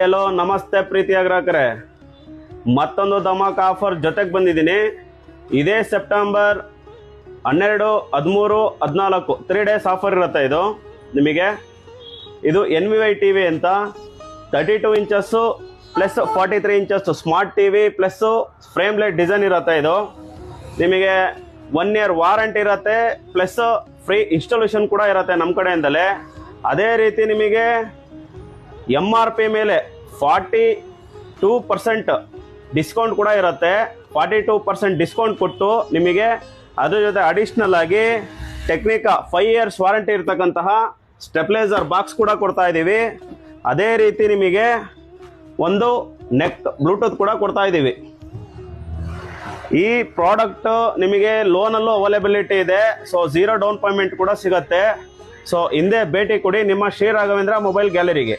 Hello ನಮಸ್ತೆ ಪ್ರೀತಿಯ ಗ್ರಾಹಕರೇ, ಮತ್ತೊಂದು ಧಮಾಕ ಆಫರ್ ಜೊತೆಗೆ ಬಂದಿದ್ದೀನಿ. ಇದೇ ಸೆಪ್ಟೆಂಬರ್ 12, 13, 14 3 ಡೇಸ್ ಆಫರ್ ಇರುತ್ತೆ. ಇದು ನಿಮಗೆ ಇದು NVY ಟಿ ವಿ ಅಂತ 32 inches plus 43 inches smart T V plus frame light design ಇರುತ್ತೆ. ಇದು ನಿಮಗೆ 1 ಇಯರ್ ವಾರಂಟಿ ಇರುತ್ತೆ, ಪ್ಲಸ್ ಫ್ರೀ ಇನ್ಸ್ಟಾಲೇಷನ್ ಕೂಡ ಇರುತ್ತೆ ನಮ್ಮ ಕಡೆಯಿಂದಲೇ. ಅದೇ ರೀತಿ ನಿಮಗೆ MRP ಮೇಲೆ 42% ಡಿಸ್ಕೌಂಟ್ ಕೂಡ ಇರುತ್ತೆ. 42% ಡಿಸ್ಕೌಂಟ್ ಕೊಟ್ಟು ನಿಮಗೆ ಅದ್ರ ಜೊತೆ ಅಡಿಷ್ನಲ್ ಆಗಿ ಟೆಕ್ನಿಕಾ 5 ಇಯರ್ಸ್ ವಾರಂಟಿ ಇರ್ತಕ್ಕಂತಹ ಸ್ಟೆಪ್ಲೈಸರ್ ಬಾಕ್ಸ್ ಕೂಡ ಕೊಡ್ತಾ ಇದ್ದೀವಿ. ಅದೇ ರೀತಿ ನಿಮಗೆ ಒಂದು ನೆಕ್ ಬ್ಲೂಟೂತ್ ಕೂಡ ಕೊಡ್ತಾ ಇದ್ದೀವಿ. ಈ ಪ್ರಾಡಕ್ಟ್ ನಿಮಗೆ ಲೋನಲ್ಲೂ ಅವೈಲೇಬಿಲಿಟಿ ಇದೆ. ಸೊ 0 ಡೌನ್ ಪೇಮೆಂಟ್ ಕೂಡ ಸಿಗುತ್ತೆ. ಸೊ ಹಿಂದೆ ಭೇಟಿ ಕೊಡಿ ನಿಮ್ಮ ಶ್ರೀ ರಾಘವೇಂದ್ರ ಮೊಬೈಲ್ ಗ್ಯಾಲರಿಗೆ.